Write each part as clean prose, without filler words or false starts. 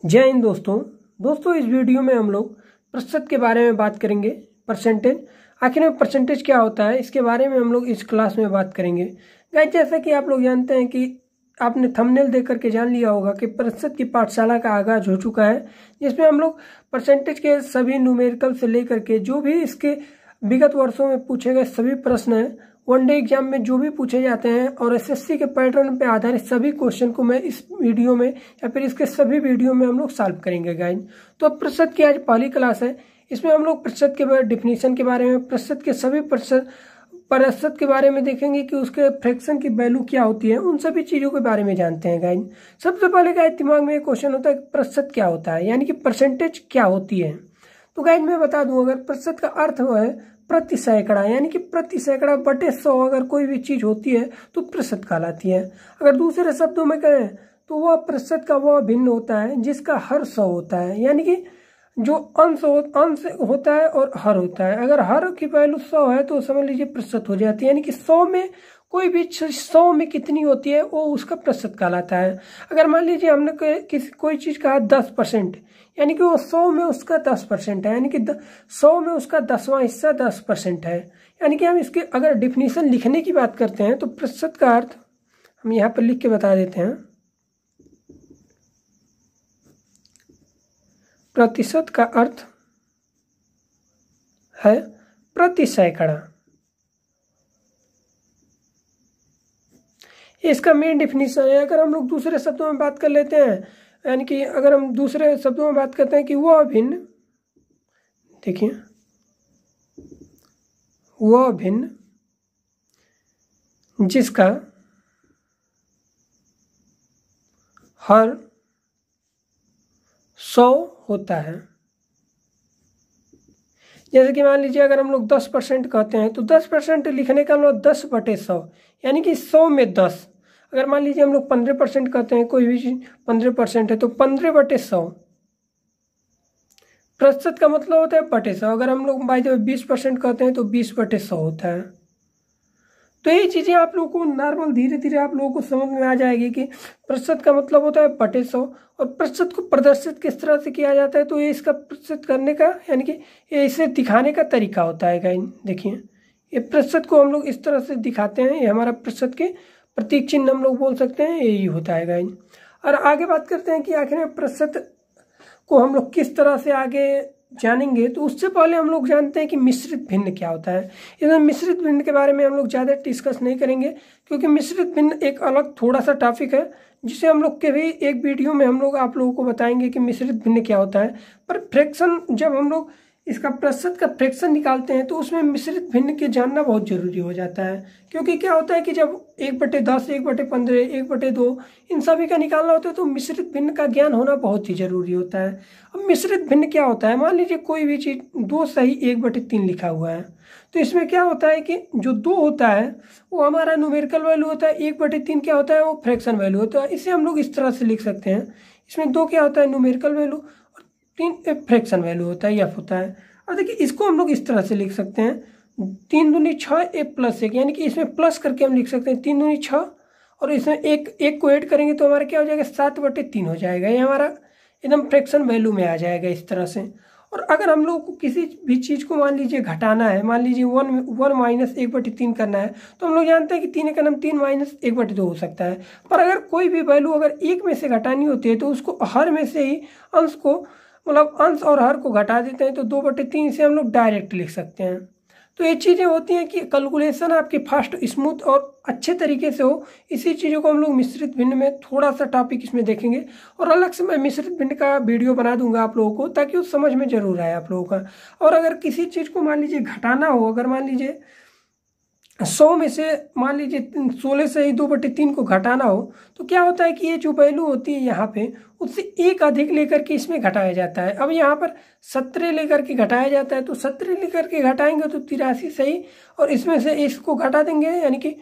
जय हिंद दोस्तों इस वीडियो में हम लोग प्रतिशत के बारे में बात करेंगे। परसेंटेज, आखिर में परसेंटेज क्या होता है इसके बारे में हम लोग इस क्लास में बात करेंगे। गाइस, जैसा कि आप लोग जानते हैं कि आपने थंबनेल देख करके जान लिया होगा कि प्रतिशत की पाठशाला का आगाज हो चुका है, जिसमें हम लोग परसेंटेज के सभी न्यूमेरिकल से लेकर के जो भी इसके विगत वर्षों में पूछे गए सभी प्रश्न हैं, वनडे एग्जाम में जो भी पूछे जाते हैं और एसएससी के पैटर्न पे आधारित सभी क्वेश्चन को मैं इस वीडियो में या फिर इसके सभी वीडियो में हम लोग सॉल्व करेंगे गाइस। तो प्रतिशत की आज पहली क्लास है। इसमें हम लोग प्रतिशत के डिफिनीशन के बारे में, प्रतिशत के सभी प्रतिशत के बारे में देखेंगे कि उसके फ्रैक्शन की वैल्यू क्या होती है, उन सभी चीजों के बारे में जानते हैं गाइस। सबसे पहले गाइस दिमाग में एक क्वेश्चन होता है प्रतिशत क्या होता है, यानी कि परसेंटेज क्या होती है। तो गाइस मैं बता दूं, अगर प्रतिशत का अर्थ वो है प्रति सैकड़ा, यानी कि प्रति सैकड़ा बटे 100 अगर कोई भी चीज होती है तो प्रतिशत कहलाती है। अगर दूसरे शब्दों में कहें तो वह प्रतिशत का वह भिन्न होता है जिसका हर 100 होता है, यानी कि जो अंश होता है और हर होता है। अगर हर की वैल्यू 100 है तो समझ लीजिए प्रतिशत हो जाती है, यानी कि 100 में कोई भी 100 में कितनी होती है वो उसका प्रतिशत कहलाता है। अगर मान लीजिए हमने कोई चीज कहा 10%, यानी कि वो 100 में उसका 10% है, यानी कि 100 में उसका 10वां हिस्सा 10% है। यानी कि हम इसके अगर डिफिनीशन लिखने की बात करते हैं तो प्रतिशत का अर्थ हम यहाँ पर लिख के बता देते हैं। प्रतिशत का अर्थ है प्रति सैकड़ा। इसका मेन डिफिनीशन है। अगर हम लोग दूसरे शब्दों में बात कर लेते हैं, यानी कि अगर हम दूसरे शब्दों में बात करते हैं कि वह भिन्न, देखिए वह भिन्न जिसका हर 100 होता है। जैसे कि मान लीजिए अगर हम लोग 10% कहते हैं तो 10% लिखने का हम लोग 10/100, यानी कि 100 में 10। अगर मान लीजिए हम लोग 15% कहते हैं, कोई भी चीज 15% है तो 15/100। प्रतिशत का मतलब होता है बटे 100। अगर हम लोग बाई द वे 20% कहते हैं तो 20/100 होता है। तो ये चीजें आप लोगों को नॉर्मल धीरे धीरे आप लोगों को समझ में आ जाएगी कि प्रतिशत का मतलब होता है बटे 100। और प्रतिशत को प्रदर्शित किस तरह से किया जाता है तो ये इसका प्रतिशत करने का, यानी कि ये इसे दिखाने का तरीका होता है गाइस। देखिए ये प्रतिशत को हम लोग इस तरह से दिखाते हैं, ये हमारा प्रतिशत के प्रतीक चिन्ह हम लोग बोल सकते हैं, यही होता है गाइस। और आगे बात करते हैं कि आखिर में प्रतिशत को हम लोग किस तरह से आगे जानेंगे। तो उससे पहले हम लोग जानते हैं कि मिश्रित भिन्न क्या होता है। इसमें मिश्रित भिन्न के बारे में हम लोग ज़्यादा डिस्कस नहीं करेंगे, क्योंकि मिश्रित भिन्न एक अलग थोड़ा सा टॉपिक है, जिसे हम लोग के भी एक वीडियो में हम लोग आप लोगों को बताएंगे कि मिश्रित भिन्न क्या होता है। पर फ्रैक्शन, जब हम लोग इसका प्रतिशत का फ्रैक्शन निकालते हैं तो उसमें मिश्रित भिन्न के जानना बहुत जरूरी हो जाता है। क्योंकि क्या होता है कि जब 1/10, 1/15, 1/2 इन सभी का निकालना होता है तो मिश्रित भिन्न का ज्ञान होना बहुत ही जरूरी होता है। अब मिश्रित भिन्न क्या होता है, मान लीजिए कोई भी चीज 2 सही 1/3 लिखा हुआ है, तो इसमें क्या होता है कि जो 2 होता है वो हमारा न्यूमेरिकल वैल्यू होता है, 1/3 क्या होता है वो फ्रैक्शन वैल्यू होता है। इसे हम लोग इस तरह से लिख सकते हैं, इसमें 2 क्या होता है न्यूमेरिकल वैल्यू और 3 फ्रैक्शन वैल्यू होता है, एफ होता है। और देखिए इसको हम लोग इस तरह से लिख सकते हैं 3 दूनी 6 1+1, यानी कि इसमें प्लस करके हम लिख सकते हैं 3 दूनी 6 और इसमें एक को ऐड करेंगे तो हमारा क्या हो जाएगा 7/3 हो जाएगा। ये हमारा एकदम फ्रैक्शन वैल्यू में आ जाएगा इस तरह से। और अगर हम लोग को किसी भी चीज को मान लीजिए घटाना है, मान लीजिए 1 - 1/3 करना है, तो हम लोग जानते हैं कि 3 का नाम 3 - 1/2 हो सकता है। पर अगर कोई भी वैल्यू अगर एक में से घटानी होती है तो उसको हर में से ही अंश को, मतलब अंश और हर को घटा देते हैं तो 2/3 से हम लोग डायरेक्ट लिख सकते हैं। तो ये चीज़ें होती हैं कि कैलकुलेशन आपकी फास्ट, स्मूथ और अच्छे तरीके से हो। इसी चीज़ों को हम लोग मिश्रित भिन्न में थोड़ा सा टॉपिक इसमें देखेंगे, और अलग से मैं मिश्रित भिन्न का वीडियो बना दूंगा आप लोगों को, ताकि वो समझ में जरूर आए आप लोगों का। और अगर किसी चीज़ को मान लीजिए घटाना हो, अगर मान लीजिए 100 में से मान लीजिए 16 से ही 2/3 को घटाना हो, तो क्या होता है कि ये जो वैल्यू होती है यहाँ पे उससे एक अधिक लेकर के इसमें घटाया जाता है। अब यहाँ पर 17 लेकर के घटाया जाता है, तो 17 लेकर के घटाएंगे तो 83 सही, और इसमें से इसको घटा देंगे, यानी कि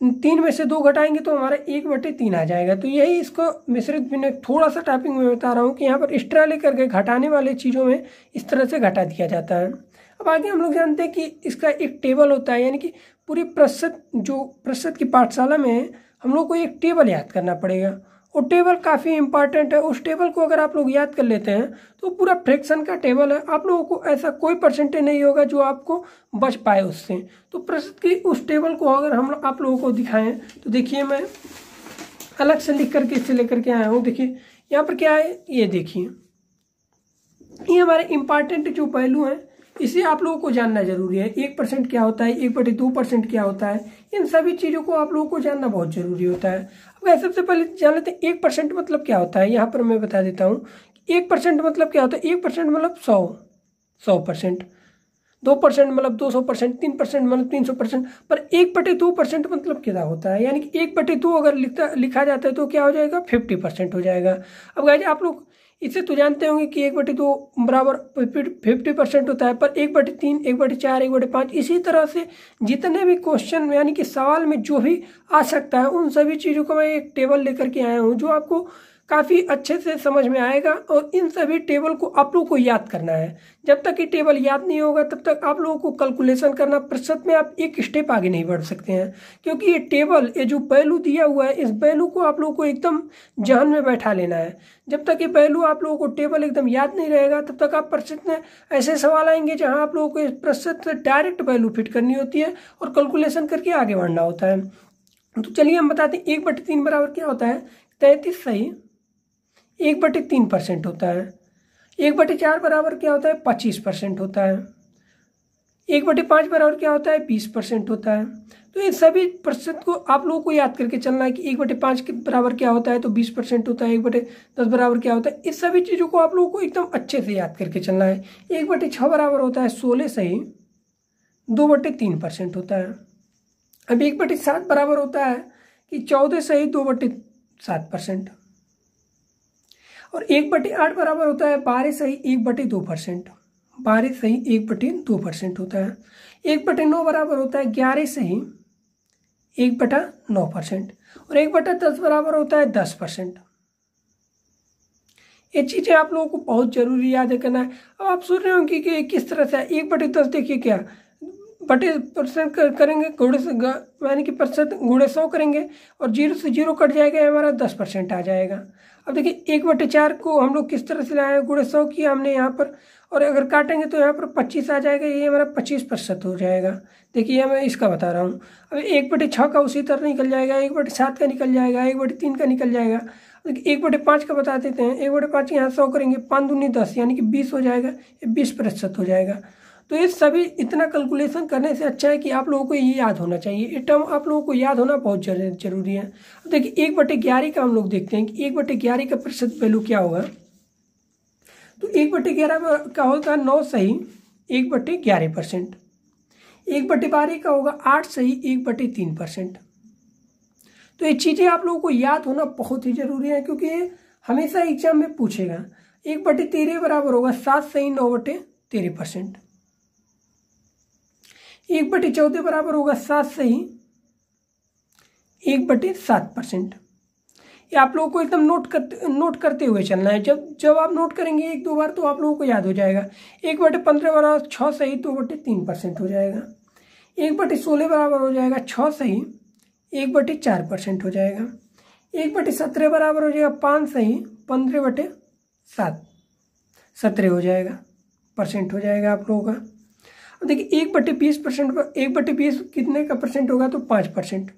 3 में से 2 घटाएंगे तो हमारा 1/3 आ जाएगा। तो यही इसको मिश्रित भिन्न थोड़ा सा टॉपिक में बता रहा हूँ कि यहाँ पर एक्स्ट्रा लेकर के घटाने वाले चीज़ों में इस तरह से घटा दिया जाता है। अब आगे हम लोग जानते हैं कि इसका एक टेबल होता है, यानी कि पूरी प्रतिशत की पाठशाला में हम लोग को एक टेबल याद करना पड़ेगा। वो टेबल काफ़ी इंपॉर्टेंट है। उस टेबल को अगर आप लोग याद कर लेते हैं तो पूरा फ्रैक्शन का टेबल है, आप लोगों को ऐसा कोई परसेंटेज नहीं होगा जो आपको बच पाए उससे। तो प्रतिशत की उस टेबल को अगर हम आप लोगों को दिखाएं तो देखिए मैं अलग से लिख करके इससे लेकर के आया हूँ। देखिए यहाँ पर क्या है, ये देखिए ये हमारे इम्पॉर्टेंट जो पहलू हैं इसे आप लोगों को जानना जरूरी है। 1% क्या होता है, 1/2% क्या होता है, इन सभी चीज़ों को आप लोगों को जानना बहुत जरूरी होता है। अब सबसे पहले जान लेते हैं 1% मतलब क्या होता है। यहाँ पर मैं बता देता हूँ 1% मतलब क्या होता है। 1% मतलब 100%, 2% मतलब 200%, 3% मतलब 300%, पर 1/2% मतलब क्या होता है, यानी कि 1/2 अगर लिखा जाता है तो क्या हो जाएगा, 50% हो जाएगा। अब गाइस आप लोग इसे तो जानते होंगे कि 1/2 बराबर 50% होता है, पर 1/3, 1/4, 1/5 इसी तरह से जितने भी क्वेश्चन यानी कि सवाल में जो भी आ सकता है उन सभी चीज़ों को मैं एक टेबल लेकर के आया हूँ जो आपको काफ़ी अच्छे से समझ में आएगा। और इन सभी टेबल को आप लोगों को याद करना है। जब तक ये टेबल याद नहीं होगा तब तक आप लोगों को कैलकुलेशन करना, प्रतिशत में आप एक स्टेप आगे नहीं बढ़ सकते हैं, क्योंकि ये टेबल, ये जो वैल्यू दिया हुआ है, इस वैल्यू को आप लोगों को एकदम जहन में बैठा लेना है। जब तक ये वैल्यू आप लोगों को टेबल एकदम याद नहीं रहेगा तब तक आप प्रतिशत में ऐसे सवाल आएंगे जहाँ आप लोगों को इस प्रतिशत से डायरेक्ट वैल्यू फिट करनी होती है और कैलकुलेशन करके आगे बढ़ना होता है। तो चलिए हम बताते हैं 1/3 बराबर क्या होता है, 33 सही 1/3% होता है। 1/4 बराबर क्या होता है, 25% होता है। 1/5 बराबर क्या होता है, 20% होता है। तो इन सभी प्रतिशत को आप लोगों को याद करके चलना है कि 1/5 के बराबर क्या होता है तो 20% होता है, 1/10 बराबर क्या होता है। इस सभी चीज़ों को आप लोगों को एकदम अच्छे से याद करके चलना है। 1/6 बराबर होता है 16 सही 2/3% होता है। अब 1/7 बराबर होता है कि 14 सही 2/7%। और 1/8 बराबर होता है 12 सही 1/2%, 12 सही 1/2% होता है। 1/9 बराबर होता है 11 सही 1/9%। और 1/10 बराबर होता है 10%। ये चीज़ें आप लोगों को बहुत जरूरी याद करना है। अब आप सोच रहे हो कि किस तरह से 1/10 देखिए क्या % करेंगे गुणे से, यानी कि प्रतिशत गुणे 100 करेंगे और 0 से 0 कट जाएगा, हमारा 10% आ जाएगा। अब देखिए 1/4 को हम लोग किस तरह से लाए, गुणे 100 किया हमने यहाँ पर, और अगर काटेंगे तो यहाँ पर 25 आ जाएगा, ये हमारा 25% हो जाएगा। देखिए मैं इसका बता रहा हूँ। अब 1/6 का उसी तरह निकल जाएगा, 1/7 का निकल जाएगा, 1/3 का निकल जाएगा। 1/5 का बता देते हैं। 1/5 यहाँ 100 करेंगे, 5 दूनी 10 यानी कि 20 हो जाएगा, ये 20% हो जाएगा। तो ये सभी इतना कैलकुलेशन करने से अच्छा है कि आप लोगों को ये याद होना चाहिए। ये टर्म आप लोगों को याद होना बहुत जरूरी है। अब देखिए 1/11 का हम लोग देखते हैं कि 1/11 का प्रतिशत वैल्यू क्या होगा। तो 1/11 का होगा 9 सही 1/11%। 1/12 का होगा 8 सही 1/3%। तो ये चीज़ें आप लोगों को याद होना बहुत ही जरूरी है, क्योंकि ये हमेशा एग्जाम में पूछेगा। 1/13 बराबर होगा 7 सही 9/13%। 1/14 बराबर होगा 7 सही 1/7%। ये आप लोगों को एकदम नोट करते हुए चलना है। जब आप नोट करेंगे 1-2 बार तो आप लोगों को याद हो जाएगा। 1/15 बराबर 6 सही 2/3% हो जाएगा। 1/16 बराबर हो जाएगा 6 सही 1/4% हो जाएगा। 1/17 बराबर हो जाएगा 5 सही 15/17 हो जाएगा, परसेंट हो जाएगा आप लोगों का। अब देखिए 1/20% 1/20 कितने का परसेंट होगा तो 5%।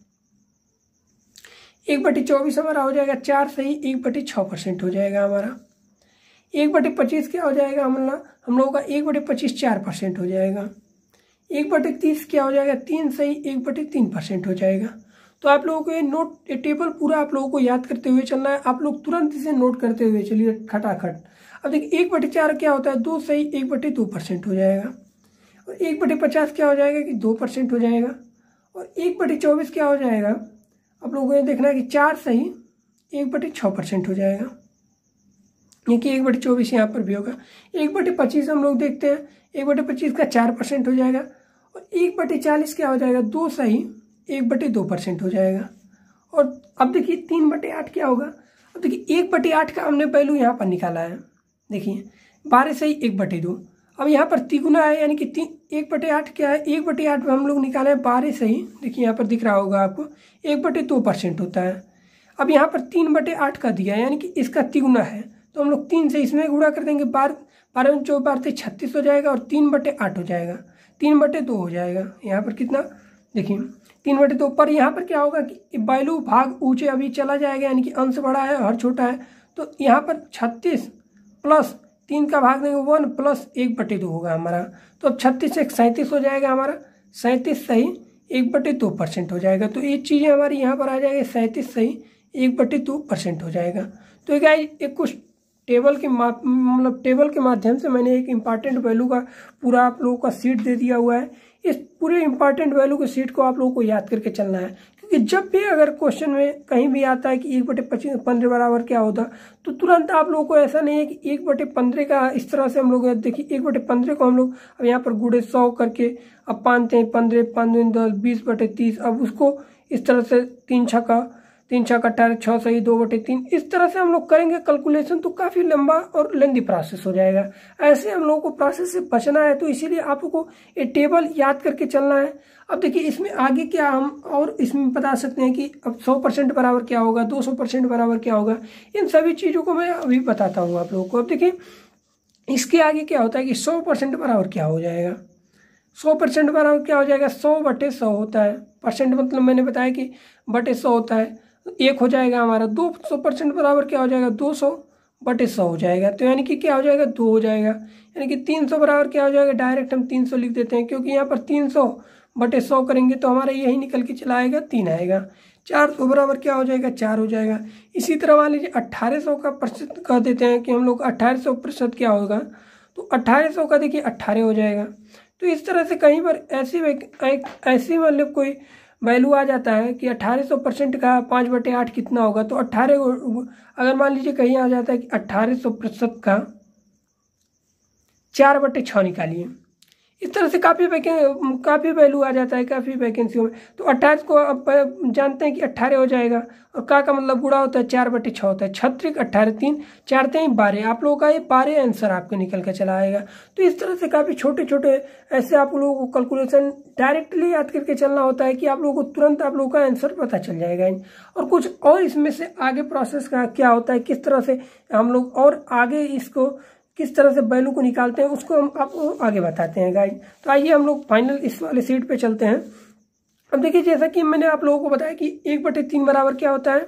1/24 हमारा हो जाएगा 4 सही 1/6% हो जाएगा हमारा। 1/25 क्या हो जाएगा हम लोगों का 1/25 4% हो जाएगा। 1/30 क्या हो जाएगा 3 सही 1/3% हो जाएगा। तो आप लोगों को ये टेबल पूरा आप लोगों को याद करते हुए चलना है। आप लोग तुरंत इसे नोट करते हुए चलिए खटाखट। अब देखिए 1/4 क्या होता है 2 सही 1/2% हो जाएगा। और 1/50 क्या हो जाएगा कि 2% हो जाएगा। और 1/24 क्या हो जाएगा, आप लोगों को ये देखना है कि 4 सही 1/6% हो जाएगा, क्योंकि 1/24 यहाँ पर भी होगा। 1/25 हम लोग देखते हैं, 1/25 का 4% हो जाएगा। और 1/40 क्या हो जाएगा 2 सही 1/2% हो जाएगा। और अब देखिए 3/8 क्या होगा। अब देखिए 1/8 का हमने वैल्यू यहाँ पर निकाला है। देखिए 12 सही 1/2। अब यहाँ पर तिगुना है, यानी कि 1/8 क्या है 1/8 में हम लोग निकाले हैं 12 सही, देखिए यहाँ पर दिख रहा होगा आपको 1/2% होता है। अब यहाँ पर 3/8 का दिया है, यानी कि इसका तिगुना है, तो हम लोग 3 से इसमें गुणा कर देंगे, 12 36 हो जाएगा और 3/8 हो जाएगा, 3/2 हो जाएगा। यहाँ पर कितना देखिए 3/2 पर यहाँ पर क्या होगा कि वैल्यू भाग ऊंचे अभी चला जाएगा, यानी कि अंश बड़ा है हर छोटा है, तो यहाँ पर 36 प्लस 3 का भाग देंगे 1 प्लस 1/2 होगा हमारा। तो अब 36 से 37 हो जाएगा हमारा, 37 सही 1/2% हो जाएगा। तो ये चीज़ें हमारी यहाँ पर आ जाएगी, 37 सही 1/2% हो जाएगा। तो गाइस एक कुछ टेबल के माध्यम से मैंने एक इम्पॉर्टेंट वैल्यू का पूरा आप लोगों का सीट दे दिया हुआ है। इस पूरे इम्पॉर्टेंट वैल्यू के सीट को आप लोगों को याद करके चलना है, क्योंकि जब भी अगर क्वेश्चन में कहीं भी आता है कि 1/15 बराबर क्या होता, तो तुरंत आप लोगों को ऐसा नहीं है कि 1/15 का इस तरह से हम लोग देखिए 1/15 को हम लोग अब यहाँ पर गुणे 100 करके अब पानते हैं 15 5 दूनी 10 20/30। अब उसको इस तरह से 3 छक्का 18 6 सही 2/3 इस तरह से हम लोग करेंगे कैलकुलेशन, तो काफ़ी लंबा और लेंदी प्रोसेस हो जाएगा। ऐसे हम लोगों को प्रोसेस से बचना है, तो इसीलिए आपको ये टेबल याद करके चलना है। अब देखिए इसमें आगे क्या हम और इसमें बता सकते हैं कि अब 100% बराबर क्या होगा, 200% बराबर क्या होगा, इन सभी चीज़ों को मैं अभी बताता हूँ आप लोगों को। अब देखिए इसके आगे क्या होता है कि 100% बराबर क्या हो जाएगा, 100% बराबर क्या हो जाएगा, 100/100 होता है। परसेंट मतलब मैंने बताया कि बटे 100 होता है, 1 हो जाएगा हमारा। 200% बराबर क्या हो जाएगा, 200/100 हो जाएगा। तो यानी कि क्या हो जाएगा, 2 हो जाएगा। यानी कि 300 बराबर क्या हो जाएगा, डायरेक्ट हम 300 लिख देते हैं, क्योंकि यहाँ पर 300/100 करेंगे तो हमारा यही निकल के चला आएगा, 3 आएगा। 400 बराबर क्या हो जाएगा, 4 हो जाएगा। इसी तरह मान लीजिए 1800 का प्रतिशत कह देते हैं कि हम लोग 1800% क्या होगा, तो 1800 का देखिए 18 हो जाएगा। तो इस तरह से कहीं पर ऐसी मतलब कोई वैल्यू आ जाता है कि 1800% का 5/8 कितना होगा, तो 18 अगर मान लीजिए कहीं आ जाता है कि 1800% का 4/6 निकालिए, इस तरह से काफ़ी वैल्यू आ जाता है काफ़ी वैकेंसियों में। तो 28 को अब जानते हैं कि 18 हो जाएगा, और का मतलब गुणा होता है 4/6 होता है, 36 18 3 4 3 12, आप लोगों का ये 12 आंसर आपको निकल कर चला आएगा। तो इस तरह से काफ़ी छोटे छोटे ऐसे आप लोगों को कैलकुलेशन डायरेक्टली याद करके चलना होता है कि आप लोगों को तुरंत आप लोगों का आंसर पता चल जाएगा। और कुछ और इसमें से आगे प्रोसेस का क्या होता है, किस तरह से हम लोग और आगे इसको किस तरह से वैल्यू को निकालते हैं, उसको हम आपको आगे बताते हैं गाइस। तो आइए हम लोग फाइनल इस वाले सीट पे चलते हैं। अब देखिए जैसा कि मैंने आप लोगों को बताया कि 1/3 बराबर क्या होता है,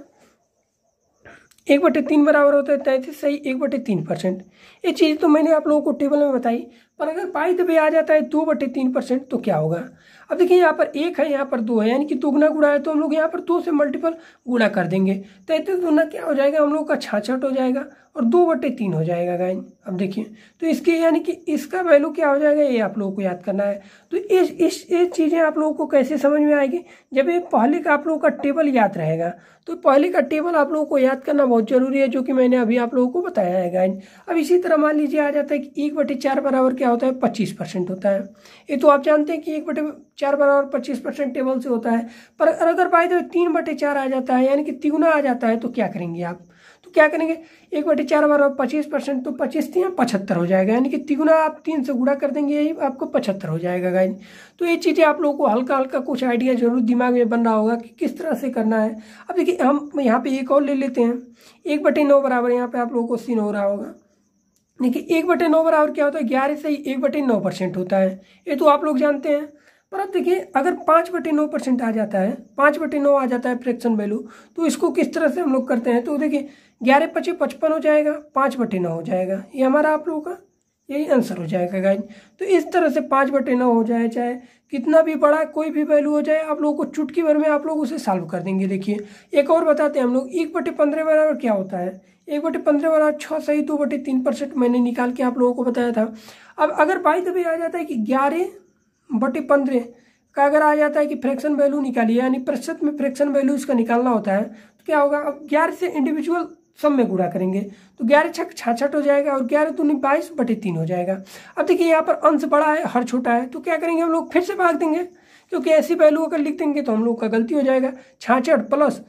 1/3 बराबर होता है 33 सही 1/3%। ये चीज़ तो मैंने आप लोगों को टेबल में बताई, पर अगर बाई द वे आ जाता है 2/3% तो क्या होगा। अब देखिए यहाँ पर 1 है, यहाँ पर 2 है, यानी कि दुगना गुणा है, तो हम लोग यहाँ पर 2 से मल्टीपल गुणा कर देंगे। 33 गुना क्या हो जाएगा, हम लोग का 66 हो जाएगा और 2/3 हो जाएगा गाइस। अब देखिए तो इसके यानी कि इसका वैल्यू क्या हो जाएगा, ये आप लोगों को याद करना है। तो ये चीज़ें आप लोगों को कैसे समझ में आएगी, जब ये पहले का आप लोगों का टेबल याद रहेगा। तो पहले का टेबल आप लोगों को याद करना बहुत जरूरी है, जो कि मैंने अभी आप लोगों को बताया है गाइस। अब इसी तरह मान लीजिए आ जाता है कि 1/4 बराबर क्या होता है, 25% होता है। ये तो आप जानते हैं कि 1/4 बराबर 25% टेबल से होता है। पर अगर बाय द वे 3/4 आ जाता है, यानी कि तिगुना आ जाता है, तो क्या करेंगे आप, तो क्या करेंगे 1/4 बराबर 25%, तो 25 3 75 हो जाएगा, यानी कि तिगुना आप 3 से गुणा कर देंगे, यही आपको 75 हो जाएगा गाइस। तो ये चीज़ें आप लोगों को हल्का हल्का कुछ आइडिया जरूर दिमाग में बन रहा होगा कि किस तरह से करना है। अब देखिए हम यहाँ पे एक और ले लेते हैं, 1/9 बराबर यहाँ पे आप लोगों को सीन हो रहा होगा। देखिए 1/9 बराबर क्या होता है, 11 से 1/9% होता है, ये तो आप लोग जानते हैं। पर अब देखिए अगर 5/9% आ जाता है, 5/9 आ जाता है फ्रैक्शन वैल्यू, तो इसको किस तरह से हम लोग करते हैं। तो देखिए 11 × 25 55 हो जाएगा, 5/9 हो जाएगा, ये हमारा आप लोगों का यही आंसर हो जाएगा गाइस। तो इस तरह से 5/9 हो जाए, चाहे कितना भी बड़ा कोई भी वैल्यू हो जाए, आप लोगों को चुटकी भर में आप लोग उसे सॉल्व कर देंगे। देखिए एक और बताते हैं हम लोग, 1/15 बराबर क्या होता है, 1/15 बराबर 6 सही 2/3% मैंने निकाल के आप लोगों को बताया था। अब अगर बाई द वे आ जाता है कि 11/15 का अगर आ जाता है कि फ्रैक्शन वैल्यू निकालिए, यानी प्रतिशत में फ्रैक्शन वैल्यू इसका निकालना होता है, तो क्या होगा, अब 11 से इंडिविजुअल सब में गुणा करेंगे, तो 11 × 6 = 66 हो जाएगा और 11 दूनी 22/3 हो जाएगा। अब देखिए यहाँ पर अंश बड़ा है हर छोटा है, तो क्या करेंगे हम लोग फिर से भाग देंगे, क्योंकि ऐसी वैल्यू अगर लिख देंगे तो हम लोग का गलती हो जाएगा। 66 प्लस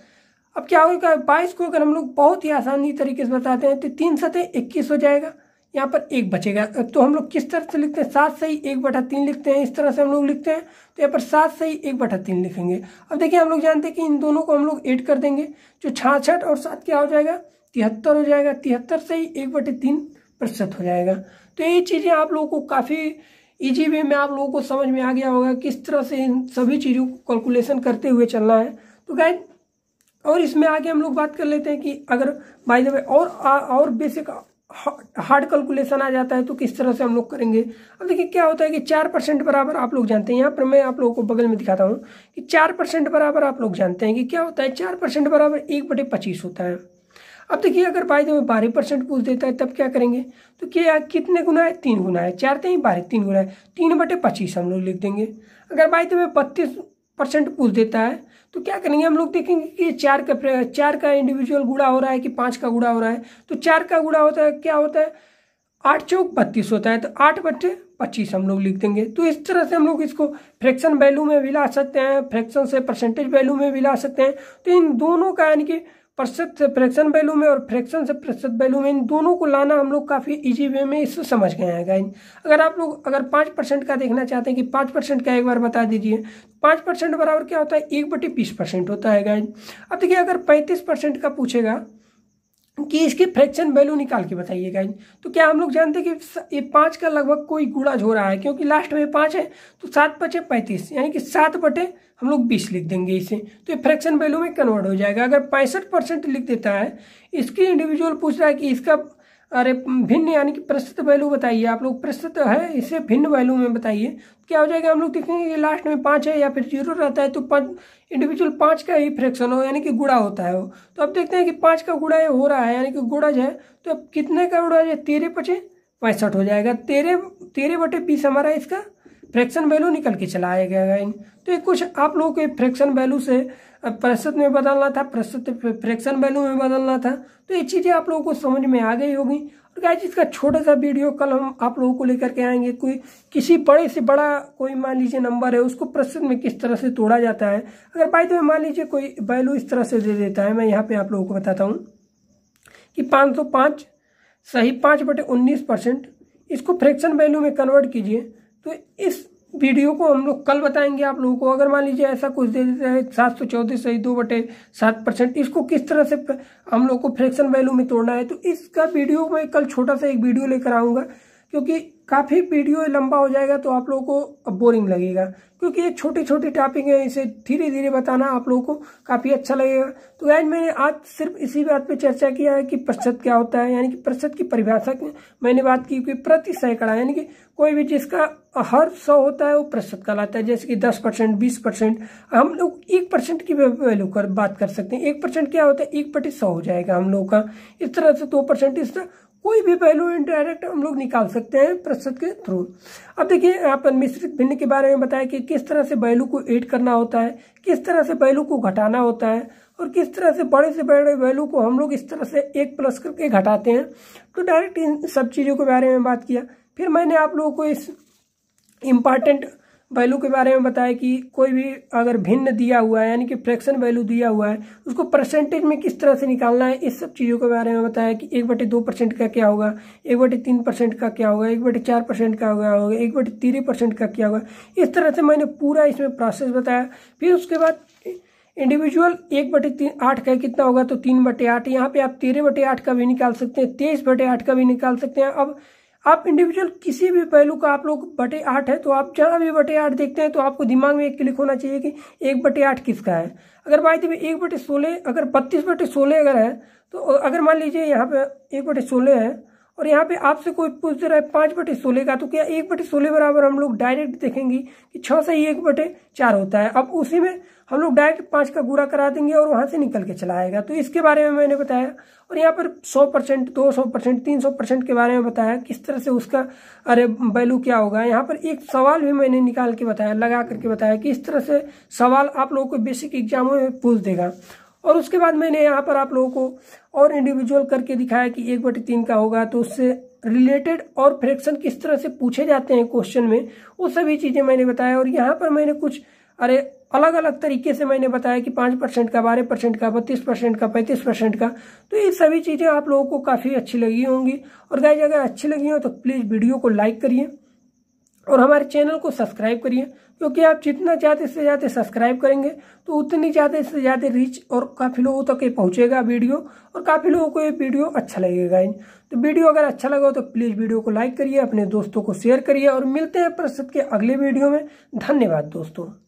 अब क्या होगा, 22 को अगर हम लोग बहुत ही आसानी तरीके से बताते हैं तो 3 × 7 = 21 हो जाएगा, यहाँ पर 1 बचेगा। तो हम लोग किस तरह से लिखते हैं, 7 सही 1/3 लिखते हैं, इस तरह से हम लोग लिखते हैं। तो यहाँ पर 7 सही 1/3 लिखेंगे। अब देखिए हम लोग जानते हैं कि इन दोनों को हम लोग ऐड कर देंगे, जो 66 और 7 क्या हो जाएगा, 73 हो जाएगा। 73 सही 1/3% हो जाएगा। तो ये चीज़ें आप लोगों को काफ़ी ईजी वे में आप लोगों को समझ में आ गया होगा किस तरह से इन सभी चीज़ों को कैलकुलेशन करते हुए चलना है। तो गाइस, और इसमें आगे हम लोग बात कर लेते हैं कि अगर बाय द वे और बेसिक हार्ड कैलकुलेशन आ जाता है तो किस तरह से हम लोग करेंगे। अब देखिए क्या होता है कि 4% बराबर आप लोग जानते हैं, यहाँ पर मैं आप लोगों को बगल में दिखाता हूँ कि 4% बराबर आप लोग जानते हैं कि क्या होता है, 4% बराबर 1/25 होता है। अब देखिए अगर बाय द वे 12% पूछ देता है तब क्या करेंगे, तो क्या कितने गुना है, 3 गुना है, 4 3 12 3 गुना है, 3/25 हम लोग लिख देंगे। अगर बाय द वे 32% पूछ देता है तो क्या करेंगे, हम लोग देखेंगे कि 4 का इंडिविजुअल गुणा हो रहा है कि 5 का गुणा हो रहा है। तो 4 का गुणा होता है, क्या होता है, 8 चौक 32 होता है, तो 8/25 हम लोग लिख देंगे। तो इस तरह से हम लोग इसको फ्रैक्शन वैल्यू में भी ला सकते हैं, फ्रैक्शन से परसेंटेज वैल्यू में भी ला सकते हैं। तो इन दोनों का यानी कि प्रतिशत से फ्रैक्शन वैल्यू में और फ्रैक्शन से प्रतिशत वैल्यू में, इन दोनों को लाना हम लोग काफ़ी इजी वे में इससे समझ गए हैं गाइस। अगर आप लोग अगर 5% का देखना चाहते हैं कि 5% का एक बार बता दीजिए। 5% बराबर क्या होता है, 1/20% होता है गाइस। अब देखिए अगर 35% का पूछेगा कि इसकी फ्रैक्शन वैल्यू निकाल के बताइए गाइस, तो क्या हम लोग जानते हैं कि ये 5 का लगभग कोई गुणा हो रहा है, क्योंकि लास्ट में 5 है। तो 7 × 35 यानी कि 7/ हम लोग 20 लिख देंगे इसे, तो ये फ्रैक्शन वैल्यू में कन्वर्ट हो जाएगा। अगर 65% लिख देता है, इसकी इंडिविजुअल पूछ रहा है कि इसका भिन्न यानी कि प्रतिशत वैल्यू बताइए, आप लोग प्रतिशत है इसे भिन्न वैल्यू में बताइए, क्या हो जाएगा, हम लोग देखेंगे कि लास्ट में 5 है या फिर 0 रहता है, तो इंडिविजुअल 5 का ही फ्रैक्शन हो यानी कि गुणा होता है वो। तो अब देखते हैं कि 5 का गुणा हो रहा है यानी कि गुणज है, तो अब कितने का गुणज है, 13 × 65 हो जाएगा। 13/20 हमारा इसका फ्रैक्शन वैल्यू निकल के चला आएगा। तो ये कुछ आप लोगों के फ्रैक्शन वैल्यू से प्रतिशत में बदलना था, प्रतिशत फ्रैक्शन वैल्यू में बदलना था। तो ये चीज़ें आप लोगों को समझ में आ गई होगी। और गाइस इसका छोटा सा वीडियो कल हम आप लोगों को लेकर के आएंगे। कोई किसी बड़े से बड़ा कोई मान लीजिए नंबर है, उसको प्रतिशत में किस तरह से तोड़ा जाता है। अगर बाय द वे मान लीजिए कोई वैल्यू इस तरह से दे देता है, मैं यहाँ पे आप लोगों को बताता हूँ कि 505 सही 5/19%, इसको फ्रैक्शन वैल्यू में कन्वर्ट कीजिए। तो इस वीडियो को हम लोग कल बताएंगे आप लोगों को। अगर मान लीजिए ऐसा कुछ दे देता है 714 सही 2/7%, इसको किस तरह से हम लोग को फ्रैक्शन वैल्यू में तोड़ना है, तो इसका वीडियो मैं कल छोटा सा एक वीडियो लेकर आऊँगा, क्योंकि काफ़ी वीडियो लंबा हो जाएगा तो आप लोगों को बोरिंग लगेगा, क्योंकि ये छोटी छोटी टॉपिक है, इसे धीरे धीरे बताना आप लोगों को काफ़ी अच्छा लगेगा। तो गाइस मैंने आज सिर्फ इसी बात पे चर्चा किया है कि प्रतिशत क्या होता है, यानी कि प्रतिशत की परिभाषा मैंने बात की कि प्रति सैकड़ा, यानी कि कोई भी जिसका हर 100 होता है वो प्रतिशत कहलाता है। जैसे कि 10%, 20%, हम लोग 1% की वैल्यू कर बात कर सकते हैं। 1% क्या होता है, 1/100 हो जाएगा हम लोग का। इस तरह से 2%, इस तरह कोई भी वैल्यू इनडायरेक्ट हम लोग निकाल सकते हैं प्रतिशत के थ्रू। अब देखिए यहाँ पर मिश्रित भिन्न के बारे में बताया कि किस तरह से वैल्यू को ऐड करना होता है, किस तरह से वैल्यू को घटाना होता है, और किस तरह से बड़े वैल्यू को हम लोग इस तरह से 1+ करके घटाते हैं। तो डायरेक्ट इन सब चीज़ों के बारे में बात किया। फिर मैंने आप लोगों को इस इम्पॉर्टेंट वैल्यू के बारे में बताया कि कोई भी अगर भिन्न दिया हुआ है यानी कि फ्रैक्शन वैल्यू दिया हुआ है, उसको परसेंटेज में किस तरह से निकालना है, इस सब चीज़ों के बारे में बताया कि 1/2% का क्या होगा, 1/3% का क्या होगा, 1/4% का होगा, 1/3% का क्या होगा। इस तरह से मैंने पूरा इसमें प्रोसेस बताया। फिर उसके बाद इंडिविजुअल 1/8 का कितना होगा, तो 3/8। यहाँ पे आप 13/8 का भी निकाल सकते हैं, 23/8 का भी निकाल सकते हैं। अब आप इंडिविजुअल किसी भी वैल्यू का आप लोग 8 है, तो आप जहाँ भी 8 देखते हैं तो आपको दिमाग में एक क्लिक होना चाहिए कि 1/8 किसका है। अगर बात 1/16, अगर 32/16 अगर है, तो अगर मान लीजिए यहाँ पे 1/16 है और यहाँ पे आपसे कोई पूछ रहा है 5/16 का, तो क्या 1/16 बराबर हम लोग डायरेक्ट देखेंगे कि 6 से 1/4 होता है। अब उसी में हम लोग डायरेक्ट 5 का गुणा करा देंगे और वहां से निकल के चला आएगा। तो इसके बारे में मैंने बताया। और यहाँ पर 100%, 200%, 300% के बारे में बताया, किस तरह से उसका वैल्यू क्या होगा। यहाँ पर एक सवाल भी मैंने निकाल के बताया, लगा करके बताया कि इस तरह से सवाल आप लोगों को बेसिक एग्जामों में पूछ देगा। और उसके बाद मैंने यहाँ पर आप लोगों को और इंडिविजुअल करके दिखाया कि 1/3 का होगा, तो उससे रिलेटेड और फ्रैक्शन किस तरह से पूछे जाते हैं क्वेश्चन में, वो सभी चीज़ें मैंने बताया। और यहाँ पर मैंने कुछ अलग अलग तरीके से मैंने बताया कि 5% का, 12% का, 32% का, 35% का। तो ये सभी चीज़ें आप लोगों को काफ़ी अच्छी लगी होंगी। और गाइस अगर अच्छी लगी हो तो प्लीज़ वीडियो को लाइक करिए और हमारे चैनल को सब्सक्राइब करिए, क्योंकि आप जितना ज़्यादा से ज़्यादा सब्सक्राइब करेंगे तो उतनी ज़्यादा से ज़्यादा रीच और काफ़ी लोगों तक ये पहुँचेगा वीडियो, और काफ़ी लोगों को ये वीडियो अच्छा लगेगा। तो वीडियो अगर अच्छा लगा हो तो प्लीज़ वीडियो को लाइक करिए, अपने दोस्तों को शेयर करिए, और मिलते हैं प्रस्तुत के अगले वीडियो में। धन्यवाद दोस्तों।